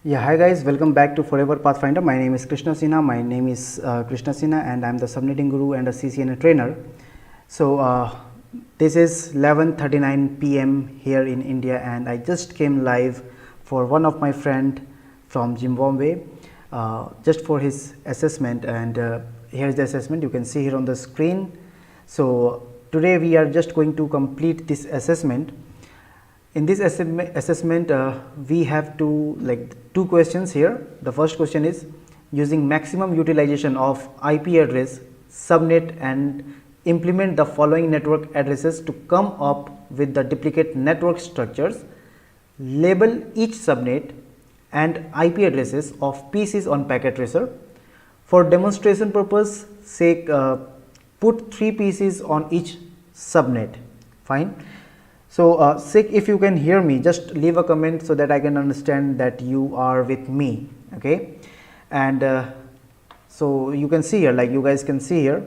Yeah, hi guys, welcome back to Forever Pathfinder. My name is Krishna Sinha. My name is Krishna Sinha and I'm the subnetting guru and a CCNA trainer. So this is 11:39 p.m. here in India and I just came live for one of my friend from Zimbabwe just for his assessment, and here is the assessment you can see here on the screen. So today we are just going to complete this assessment. In this assessment we have two questions here. The first question is, using maximum utilization of IP address subnet and implement the following network addresses to come up with the duplicate network structures. Label each subnet and IP addresses of PCs on packet tracer. For demonstration purpose sake, put 3 PCs on each subnet. Fine. So Sikh, if you can hear me, just leave a comment so that I can understand that you are with me. Okay, and so you can see here, like you guys can see here,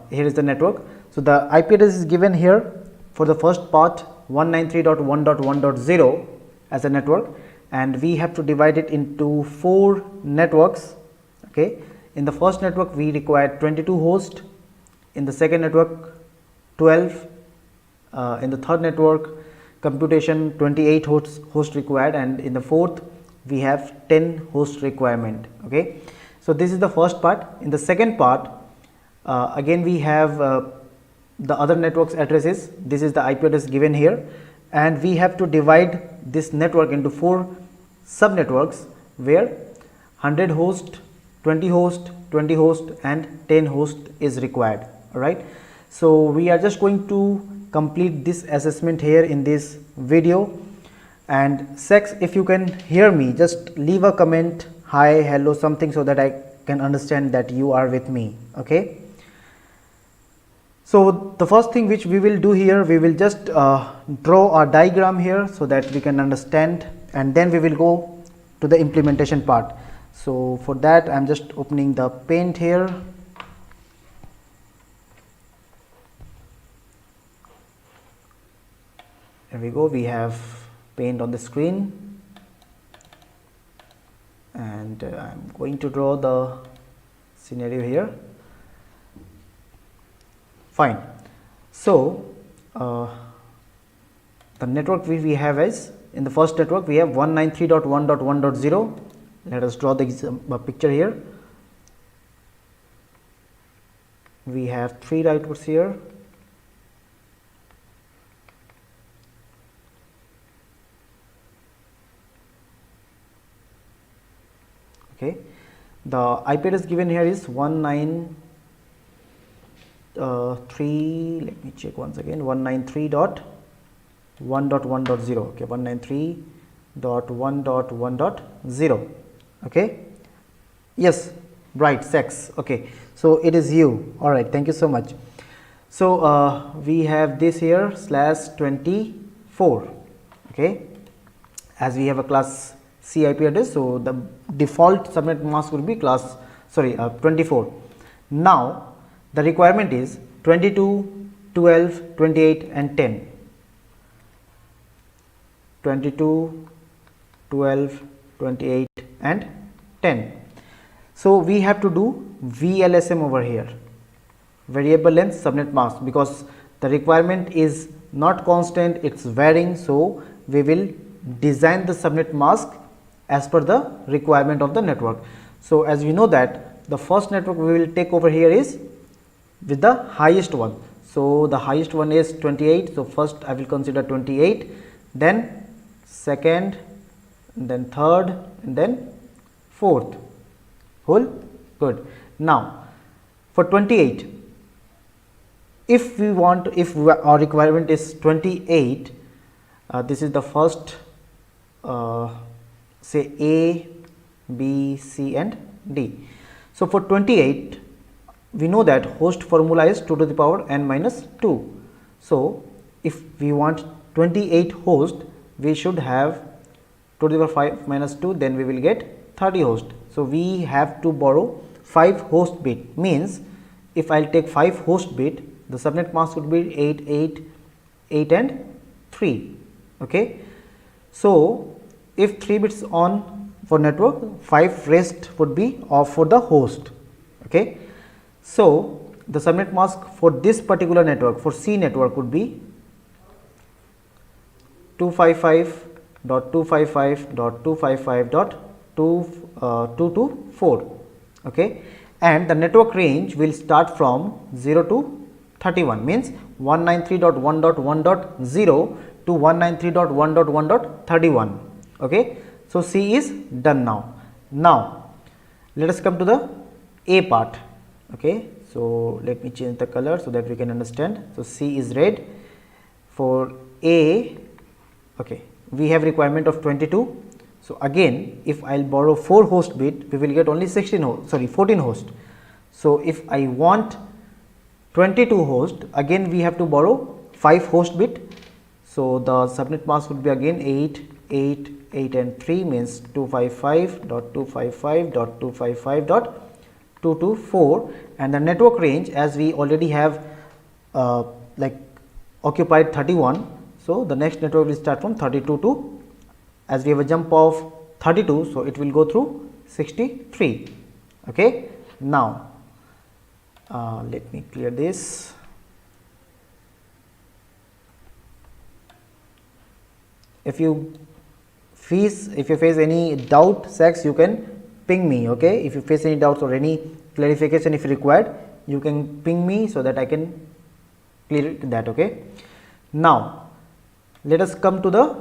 here is the network. So the IP address is given here for the first part 193.1.1.0 as a network, and we have to divide it into 4 networks. Okay, in the first network we require 22 hosts, in the second network 12, in the third network computation 28 hosts required, and in the fourth we have 10 host requirement. Okay, so this is the first part. In the second part again we have the other networks addresses. This is the IP address given here, and we have to divide this network into 4 sub networks where 100 host, 20 host, 20 host and 10 host is required. All right, so we are just going to complete this assessment here in this video. And Sex, if you can hear me, just leave a comment, hi, hello, something, so that I can understand that you are with me. Okay, so the first thing which we will do here, we will just draw a diagram here so that we can understand, and then we will go to the implementation part. So for that I am just opening the Paint here. Here we go, we have Paint on the screen, and I am going to draw the scenario here. Fine. So the network we have is, in the first network we have 193.1.1.0. let us draw the picture here. We have 3 routers here. Okay, the IP address given here is 193, let me check once again, 193.1.1.0. okay, 193.1.1.0. okay, yes, right, Sex. Okay, so it is you. All right, thank you so much. So we have this here /24. okay, as we have a class C IP address, so the default subnet mask would be 24. Now the requirement is 22, 12, 28 and 10. 22, 12, 28 and 10. So we have to do VLSM over here, variable length subnet mask, because the requirement is not constant, it's varying. So we will design the subnet mask as per the requirement of the network. So as we know that the first network we will take over here is with the highest one. So the highest one is 28. So first I will consider 28, then second, and then third, and then fourth. Whole good. Now for 28, if our requirement is 28, this is the first say A, B, C and D. So for 28 we know that host formula is 2 to the power n minus 2. So if we want 28 host, we should have 2 to the power 5 minus 2, then we will get 30 host. So we have to borrow 5 host bit, means if I will take 5 host bit, the subnet mask would be 8, 8, 8 and 3. Okay, so if 3 bits on for network, 5 rest would be off for the host. Okay. So, the subnet mask for this particular network, for C network, would be 255.255.255.224. Okay, and the network range will start from 0 to 31, means 193.1.1.0 to 193.1.1.31. Okay, so C is done now. Now, let us come to the A part. Okay, so let me change the color so that we can understand. So C is red. For A, okay, we have requirement of 22. So again, if I'll borrow 4 host bit, we will get only 14 host. So if I want 22 host, again we have to borrow 5 host bit. So the subnet mask would be again 8, 8, 8 and 3, means 255.255.255.224, and the network range, as we already have like occupied 31. So the next network will start from 32 to, as we have a jump of 32, so it will go through 63. Okay. Now, let me clear this. If you face any doubt, Sax, you can ping me. Okay, if you face any doubts or any clarification if required, you can ping me so that I can clear that. Okay. Now, let us come to the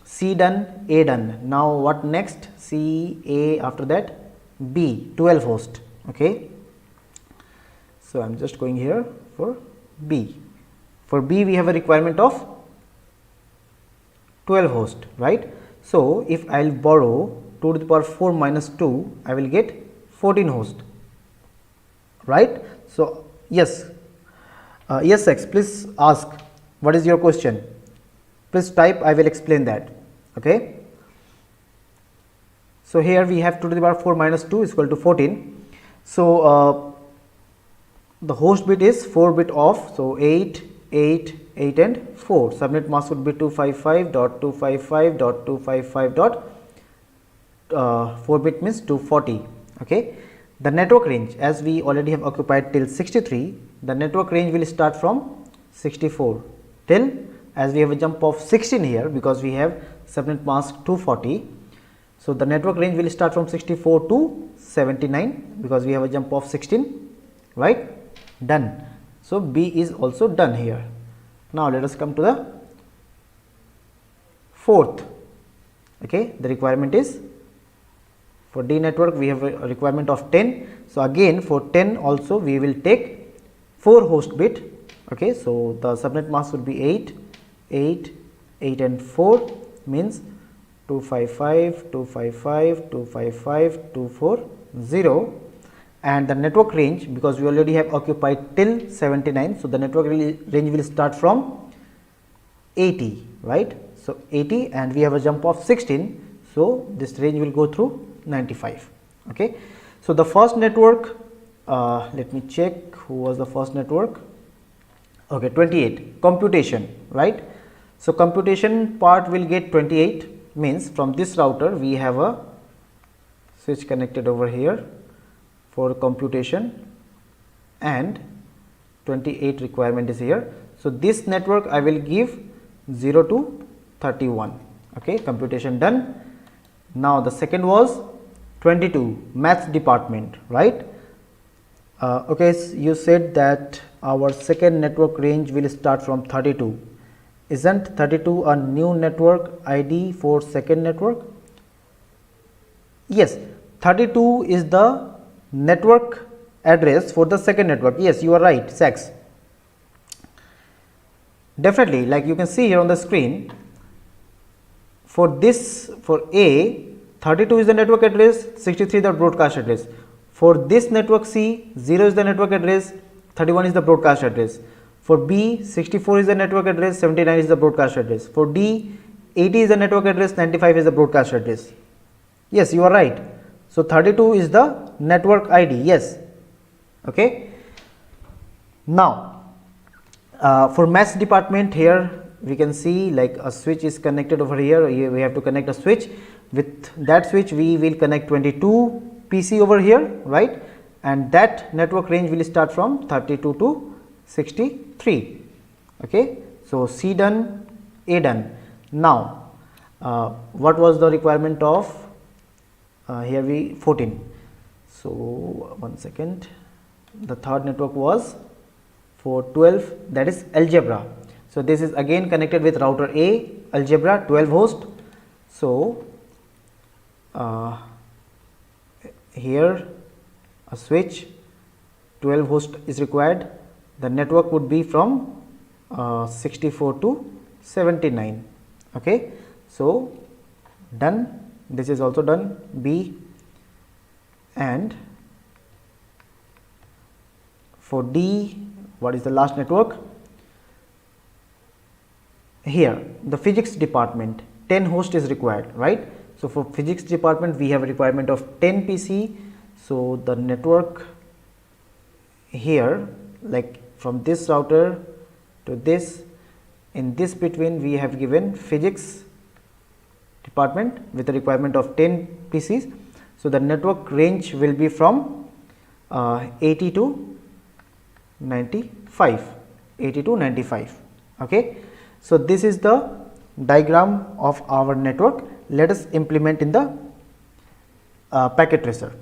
C done, A done. Now, what next? C, A, after that B, 12 host. Okay. So, I am just going here for B. For B, we have a requirement of 12 host, right. So, if I will borrow 2 to the power 4 minus 2, I will get 14 host, right. So, yes, yes, X, please ask what is your question. Please type, I will explain that. Okay. So, here we have 2 to the power 4 minus 2 is equal to 14. So, the host bit is 4 bit off. So, 8, 8, 8 and 4. Subnet mask would be 255.255.255.4 bit means 240. Okay. The network range, as we already have occupied till 63, the network range will start from 64 till, as we have a jump of 16 here because we have subnet mask 240. So, the network range will start from 64 to 79 because we have a jump of 16, right. Done. So, B is also done here. Now, let us come to the fourth. Okay. The requirement is for D network, we have a requirement of 10. So, again for 10 also we will take 4 host bit. Okay. So, the subnet mask would be 8, 8, 8 and 4, means 255, 255, 255, 240, and the network range, because we already have occupied till 79. So, the network range will start from 80, right. So, 80 and we have a jump of 16. So, this range will go through 95. Okay. So, the first network, let me check who was the first network. Okay, 28, computation, right. So, computation part will get 28, means from this router we have a switch connected over here for computation and 28 requirement is here. So, this network I will give 0 to 31. Okay, computation done. Now, the second was 22, maths department, right. Okay, so you said that our second network range will start from 32. Isn't 32 a new network ID for second network? Yes, 32 is the network address for the second network. Yes, you are right, Sax. Definitely, like you can see here on the screen, for this, for A, 32 is the network address, 63 the broadcast address. For this network C, 0 is the network address, 31 is the broadcast address. For B, 64 is the network address, 79 is the broadcast address. For D, 80 is the network address, 95 is the broadcast address. Yes, you are right. So, 32 is the network ID, yes. Okay. Now, for maths department, here we can see like a switch is connected over here. Here we have to connect a switch. with that switch we will connect 22 PC over here, right, and that network range will start from 32 to 63. Okay. So, C done, A done. Now, what was the requirement of here we 14. So, one second, the third network was for 12, that is algebra. So, this is again connected with router A, algebra 12 host. So, here a switch 12 host is required. The network would be from 64 to 79. Okay. So, done, this is also done, B, and for D, what is the last network? Here the physics department 10 host is required, right. So, for physics department we have a requirement of 10 PC. So, the network here, like from this router to this, in this between we have given physics department with a requirement of 10 PCs. So, the network range will be from 80 to 95, 80 to 95. Okay. So, this is the diagram of our network. Let us implement in the packet tracer.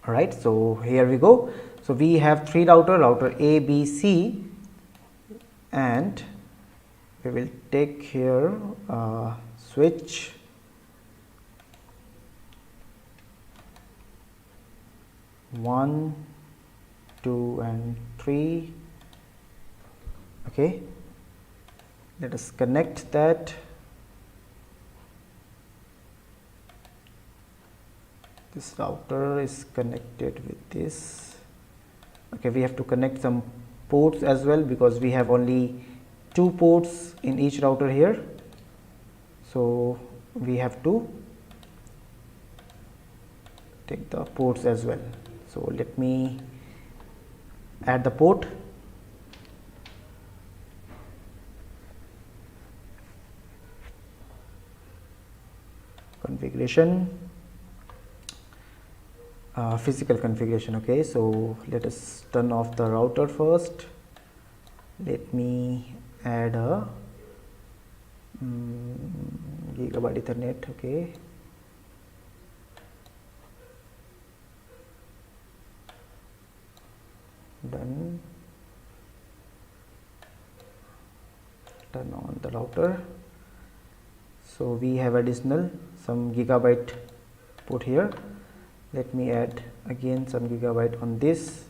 All right. So, here we go. So, we have 3 router A, B, C, and we will take here switch one, 2 and 3. Okay. Let us connect that. This router is connected with this. Okay, we have to connect some ports as well because we have only 2 ports in each router here. So, we have to take the ports as well. So, let me add the port. Configuration, physical configuration. Okay. So, let us turn off the router first. Let me add a gigabyte ethernet. Okay. Done. Turn on the router. So, we have additional some gigabyte put here. Let me add again some gigabyte on this.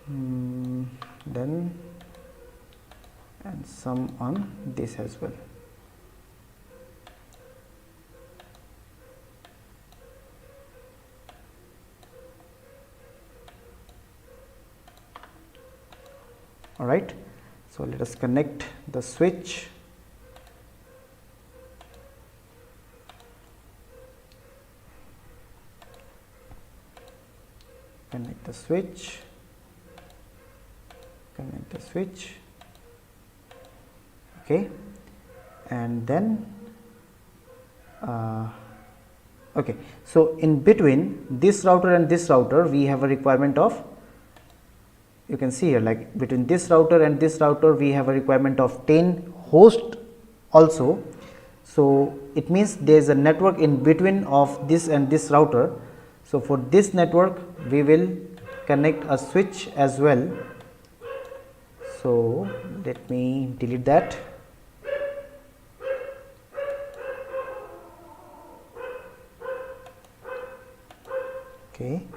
Then and some on this as well. All right. So, let us connect the switch. Connect the switch. Connect the switch. Okay. And then okay. So, in between this router and this router we have a requirement of, you can see here, like between this router and this router we have a requirement of 10 host also. So, it means there is a network in between of this and this router. So, for this network we will connect a switch as well. So, let me delete that. Okay,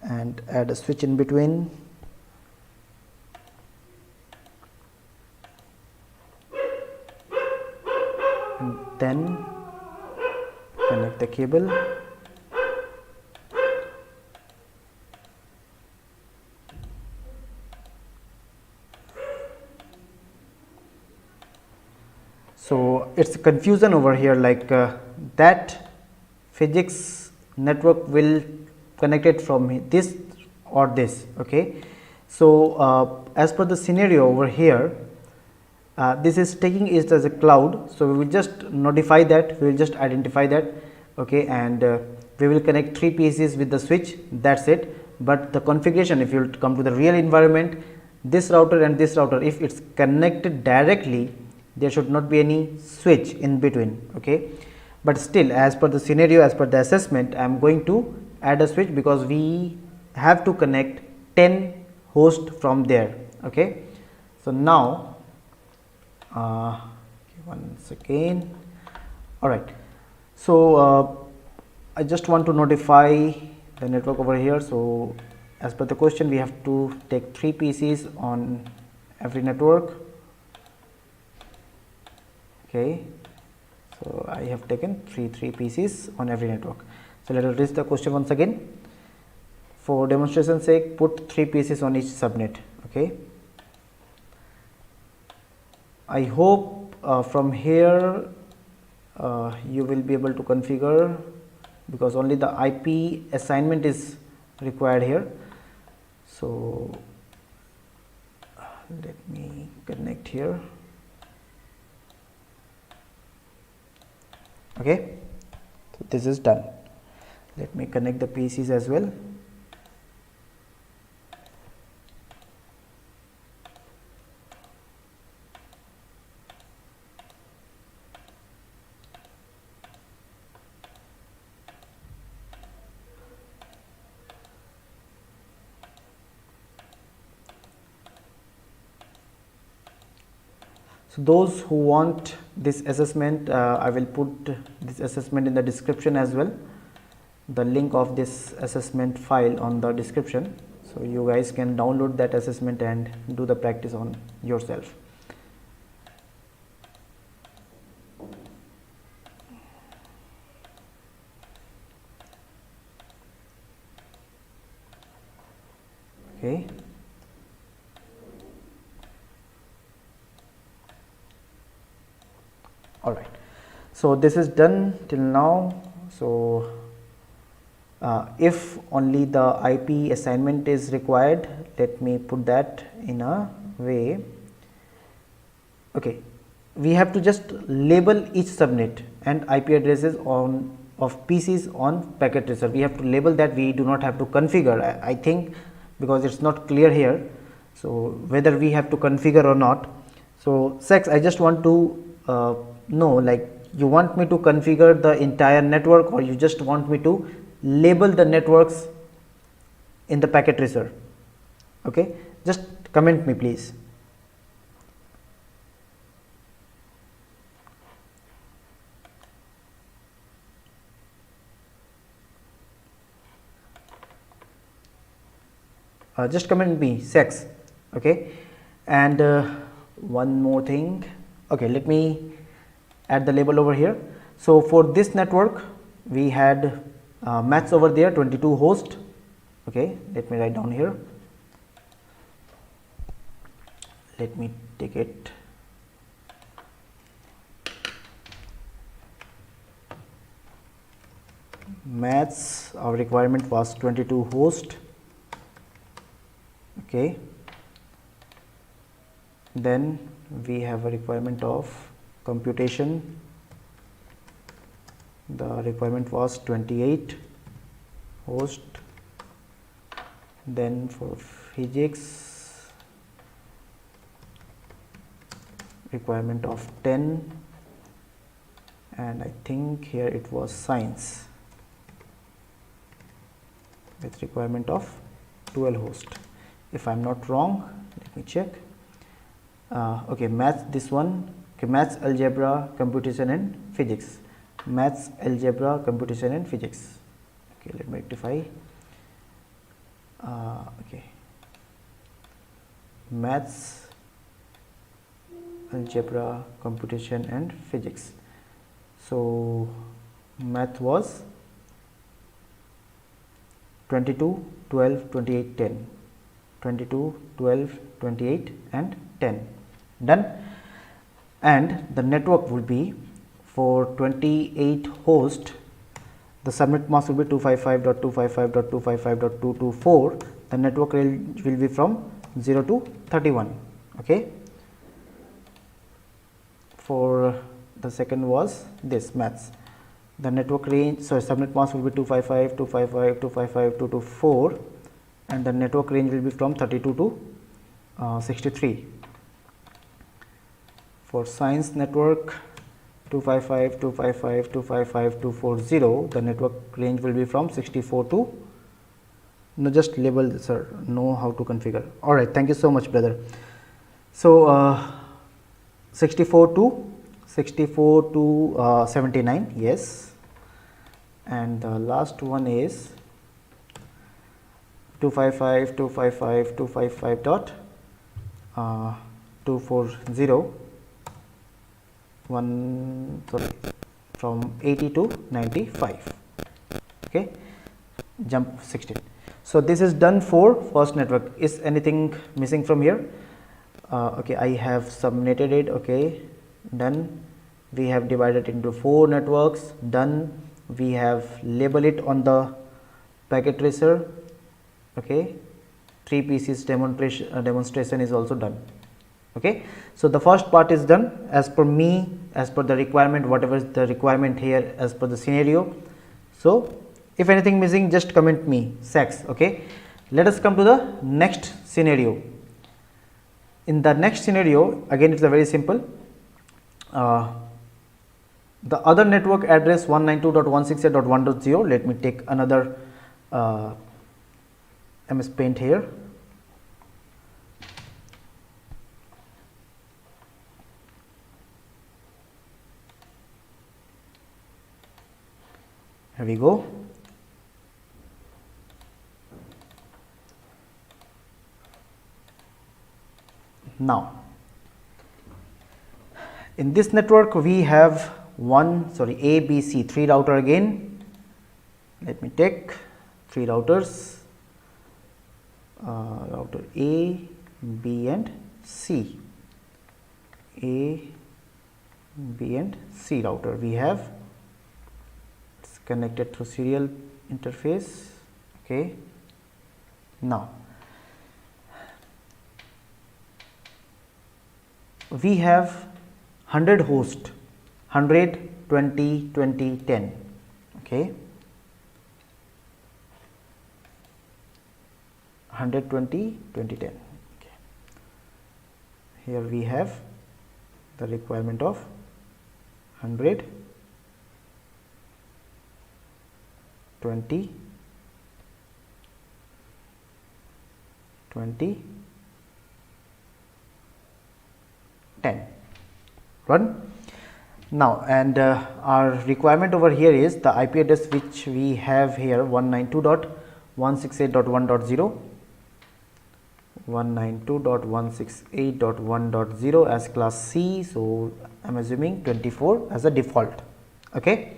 and add a switch in between. And then connect the cable. So, it is confusion over here, like that physics network will connect it from this or this. Okay. So, as per the scenario over here, this is taking it as a cloud. So, we will just notify that, we will just identify that, okay, and we will connect 3 PCs with the switch, that is it. But the configuration, if you come to the real environment, this router and this router, if it is connected directly, there should not be any switch in between, okay. But still, as per the scenario, as per the assessment, I am going to add a switch because we have to connect 10 hosts from there, okay. So, now once again, all right. So, I just want to notify the network over here. So, as per the question, we have to take 3 PCs on every network, okay. So, I have taken 3 PCs on every network. So, let us read the question once again. For demonstration sake, put 3 PCs on each subnet, okay. I hope from here you will be able to configure, because only the IP assignment is required here. So, let me connect here, okay. So, this is done. Let me connect the PCs as well. So, those who want this assessment, I will put this assessment in the description as well, the link of this assessment file on the description. So, you guys can download that assessment and do the practice on yourself. Okay. All right. So, this is done till now. So, if only the IP assignment is required, let me put that in a way. Okay. We have to just label each subnet and IP addresses on of PCs on packet tracer. We have to label that, we do not have to configure, I think, because it is not clear here. So, whether we have to configure or not. So, Sex, I just want to know, like, you want me to configure the entire network, or you just want me to label the networks in the packet tracer? Okay, just comment me please. Just comment me, Sex. Okay, and one more thing. Okay, let me add the label over here. So, for this network we had match over there, 22 host. Okay, let me write down here. Let me take it. Match, our requirement was 22 host. Okay, then we have a requirement of computation. The requirement was 28 host. Then for physics, requirement of 10, and I think here it was science with requirement of 12 host. If I am not wrong, let me check. Okay, maths, this one. Okay, maths, algebra, computation and physics. Maths, algebra, computation and physics. Okay, let me rectify. Okay, maths, algebra, computation and physics. So, math was 22, 12, 28, 10. 22, 12, 28 and 10. Done. And the network will be for 28 host, the subnet mask will be 255.255.255.224. The network will be from 0 to 31. Okay. for the second was this maths. The network range, so subnet mask will be 255, 255, 255, 224, and the network range will be from 32 to 63. For science network 255, 255, 255, 240, the network range will be from 64 to, no, just label this, sir, know how to configure. All right, thank you so much, brother. So 64 to 79, yes, and the last one is 255, 255, 255 dot 240, from 80 to 95, okay, jump 16. So this is done for first network. Is anything missing from here? Okay, I have subnetted it, okay, done. We have divided into 4 networks, done. We have labeled it on the packet tracer, okay. 3 pieces demonstration is also done, okay. So the first part is done as per me, as per the requirement, whatever is the requirement here as per the scenario. So if anything missing, just comment me, Sax, okay. Let us come to the next scenario. In the next scenario, again it is a very simple. The other network address 192.168.1.0, let me take another MS Paint here. Here we go. Now, in this network we have A, B, C, 3 router again. Let me take 3 routers, router A, B and C. A, B and C router we have. It's connected through serial interface, okay. Now, we have 100 host, 100, 20, 20, 10, okay. 100, 20, 20, 10, okay. Here we have the requirement of 100, 20, 20, 10, run. Now, and our requirement over here is the IP address which we have here 192.168.1.0, 192.168.1.0 as class C. So I am assuming 24 as a default, okay.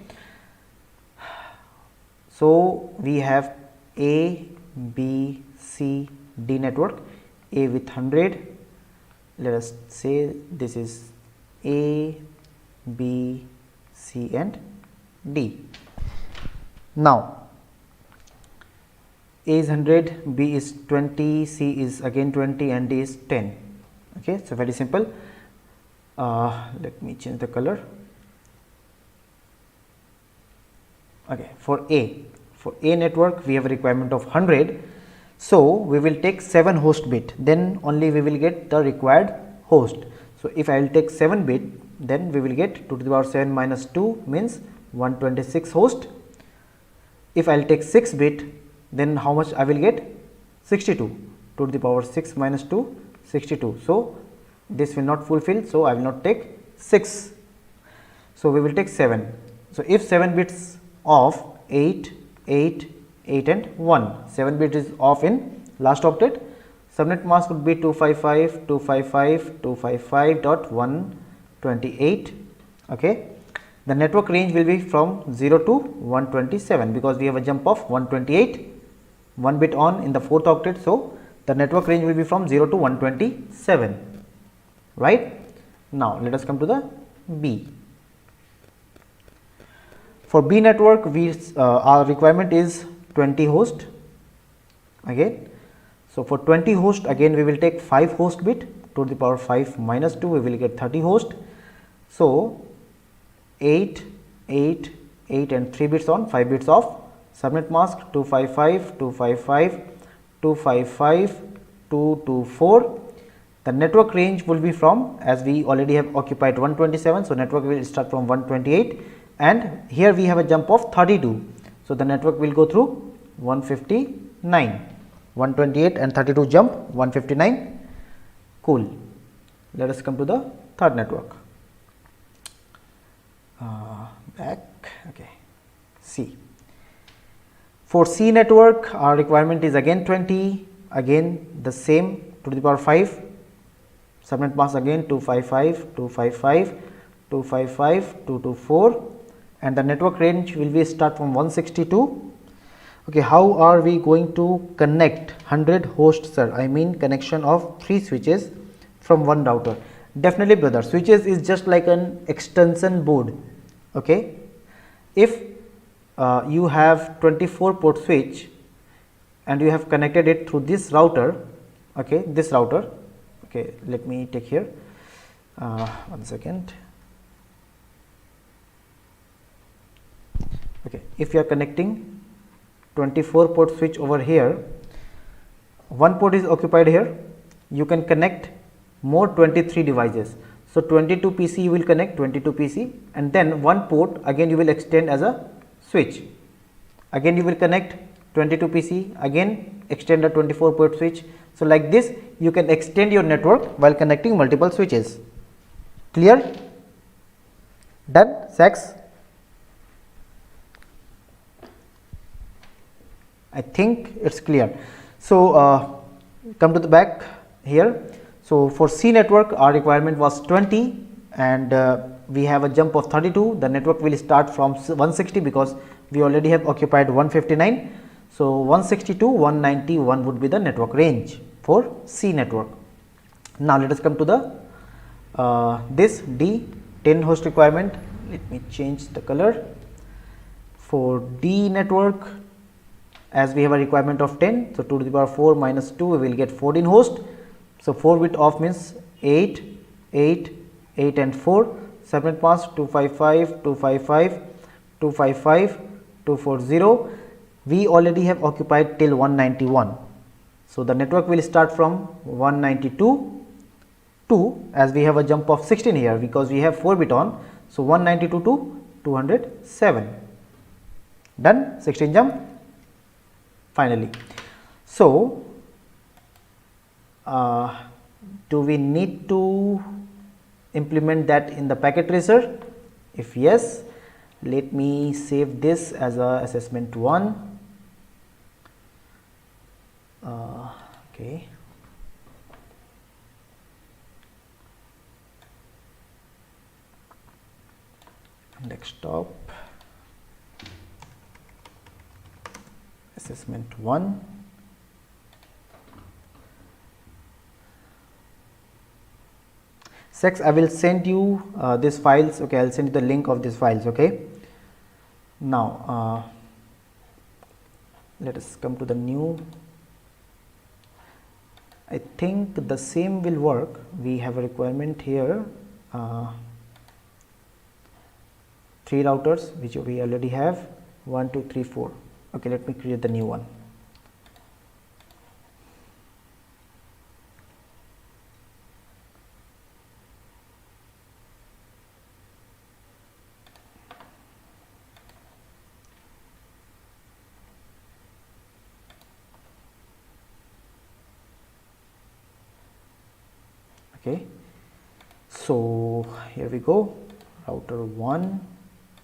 So we have A, B, C, D network. A with 100, let us say this is A, B, C and D. Now, A is 100, B is 20, C is again 20 and D is 10, okay. So very simple. Let me change the color. Okay, for A network we have a requirement of 100. So we will take 7 host bit, then only we will get the required host. So if I will take 7 bit, then we will get 2 to the power 7 minus 2 means 126 host. If I will take 6 bit, then how much I will get? 62. 2 to the power 6 minus 2, 62. So this will not fulfill, so I will not take 6. So we will take 7. So if 7 bits off, 8, 8, 8 and 1, 7 bit is off in last octet, subnet mask would be 255, 255, 255.128, okay. The network range will be from 0 to 127 because we have a jump of 128, 1 bit on in the 4th octet. So the network range will be from 0 to 127, right. Now let us come to the B. For B network, our requirement is 20 host again. So for 20 host, again we will take 5 host bit, to the power 5 minus 2, we will get 30 host. So 8, 8, 8 and 3 bits on, 5 bits off. Subnet mask 255, 255, 255, 224. The network range will be from, as we already have occupied 127. So, network will start from 128 and here we have a jump of 32. So, the network will go through 159, 128 and 32 jump 159. Cool. Let us come to the third network. Back. Okay. C. For C network, our requirement is again 20, again the same, 2 to the power 5. Subnet mask again 255, 255, 255, 224 and the network range will be start from 162. Okay, how are we going to connect 100 hosts, sir? I mean connection of 3 switches from one router. Definitely brother, switches is just like an extension board. Okay, if you have 24 port switch and you have connected it through this router, okay, this router. Okay, let me take here 1 second. Okay, if you are connecting 24 port switch over here, one port is occupied here, you can connect more 23 devices. So, 22 PC you will connect 22 PC and then one port again you will extend as a switch, again you will connect 22 PC, again extend a 24 port switch. So, like this you can extend your network while connecting multiple switches. Clear? Done, Sax? I think it is clear. So, come to the back here. So, for C network our requirement was 20 and we have a jump of 32. The network will start from 160 because we already have occupied 159. So, 162, 191 would be the network range for C network. Now, let us come to the this D 10 host requirement. Let me change the color. For D network, as we have a requirement of 10, so 2 to the power 4 minus 2 we will get 14 host. So, 4 bit off means 8, 8, 8 and 4. Subnet mask 255, 255, 255, 240. We already have occupied till 191. So, the network will start from 192 to, as we have a jump of 16 here because we have 4 bit on. So, 192 to 207. Done, 16 jump finally. So, do we need to implement that in the packet tracer? If yes, let me save this as a assessment 1. Okay. Desktop, assessment 1. Sex, I will send you these files. Okay, I will send you the link of these files. Okay. Now, let us come to the new. I think the same will work. We have a requirement here, 3 routers which we already have, 1, 2, 3, 4. Okay, let me create the new one. Okay, so here we go, router 1,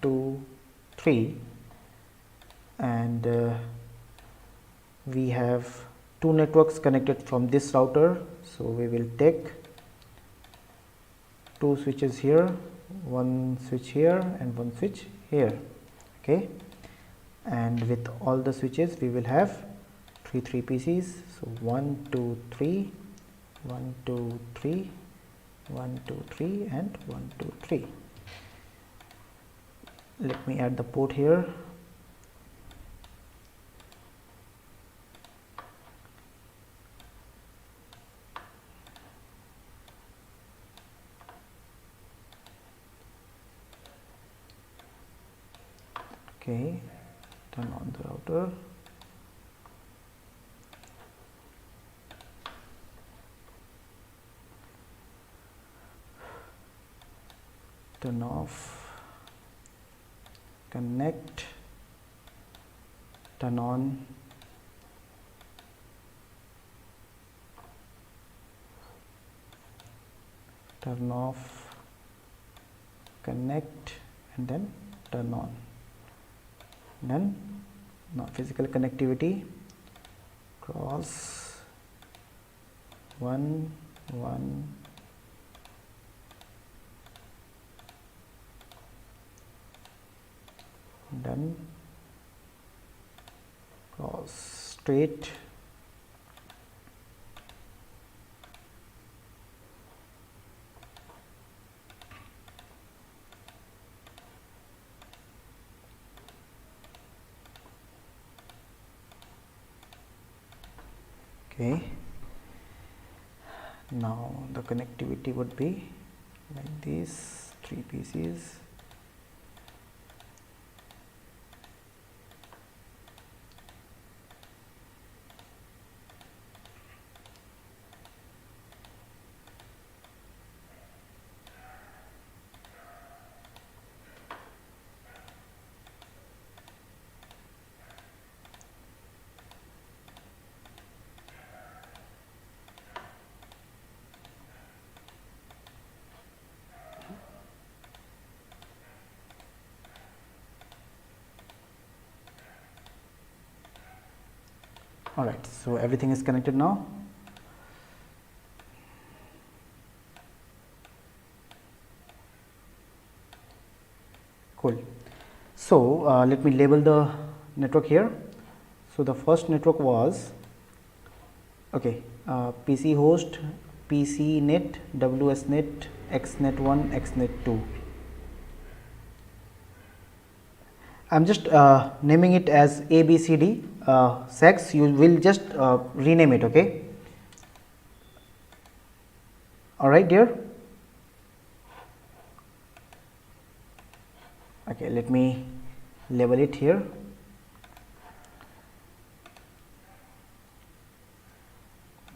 2, 3 and we have 2 networks connected from this router. So, we will take 2 switches here, 1 switch here and 1 switch here. Okay, and with all the switches we will have 3 PCs. So, 1, 2, 3, 1, 2, 3, 1, 2, 3 and 1, 2, 3. Let me add the port here. Okay, turn on the router. Turn off, connect, turn on, turn off, connect, and then turn on. Then now physical connectivity, cross 1 1 done, cross straight, okay. Now the connectivity would be like these 3 PCs. All right, so everything is connected now. Cool. So let me label the network here. So the first network was PC host, PC net, WS net, XNet 1, XNet 2. I'm just naming it as ABCD. Sex, you will just rename it, okay? All right, dear. Okay, let me label it here.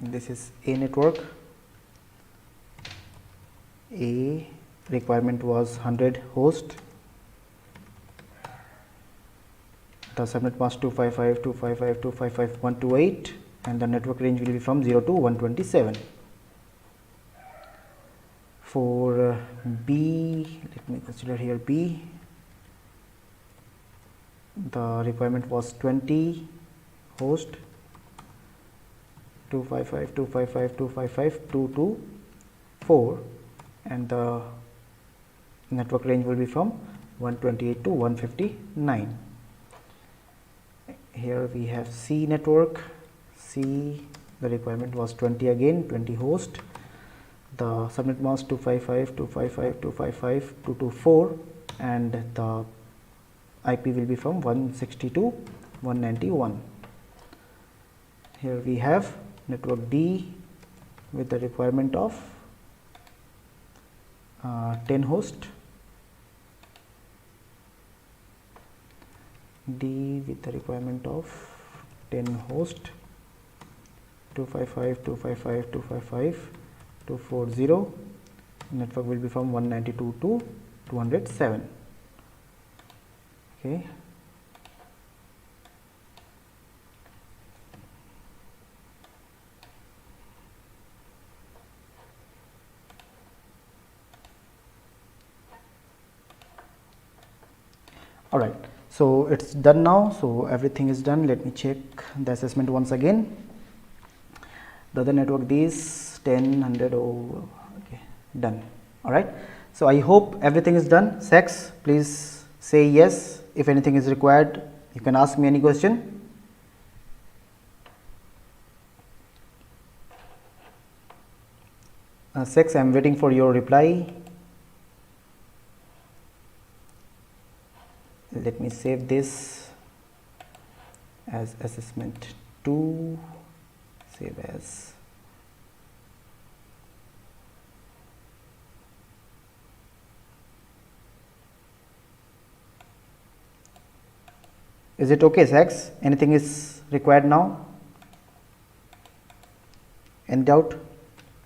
This is A network. A requirement was 100 host. The subnet mask 255, 255, 255, 128, and the network range will be from 0 to 127. For B, let me consider here B. The requirement was 20 host, 255, 255, 255, 224, and the network range will be from 128 to 159. Here we have C network. C, the requirement was 20 again, 20 host. The subnet mask 255, 255, 255, 224, and the IP will be from 160 to 191. Here we have network D with the requirement of 10 host. D with the requirement of 10 host, 255, 255, 255, 240. Network will be from 192 to 207. Okay. All right. So it's done now. So everything is done. Let me check the assessment once again. The other network, these 10, 100, oh, okay, done. All right. So I hope everything is done. Sex, please say yes. If anything is required, you can ask me any question. Sex, I am waiting for your reply. Let me save this as assessment 2, save as. Is it okay, Sax? Anything is required now? Any doubt?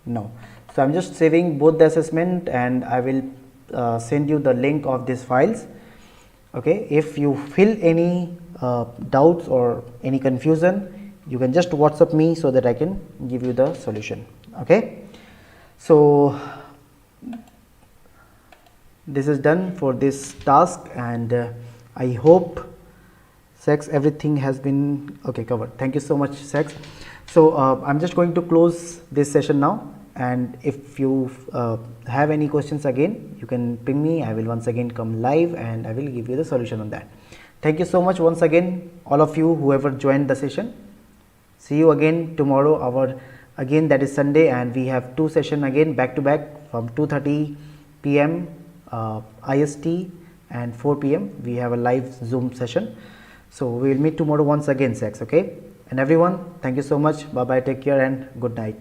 No. So I'm just saving both the assessment and I will send you the link of these files. Okay, if you feel any doubts or any confusion, you can just WhatsApp me so that I can give you the solution. Okay, so this is done for this task, and I hope, Sax, everything has been okay covered. Thank you so much, Sax. So I'm just going to close this session now, and if you have any questions again, you can ping me. I will once again come live and I will give you the solution on that. Thank you so much once again, all of you whoever joined the session. See you again tomorrow, again that is Sunday, and we have 2 sessions again back to back from 2:30 p.m. IST and 4 p.m. we have a live Zoom session. So we will meet tomorrow once again, Sax. Okay, and everyone, thank you so much. Bye bye, take care and good night.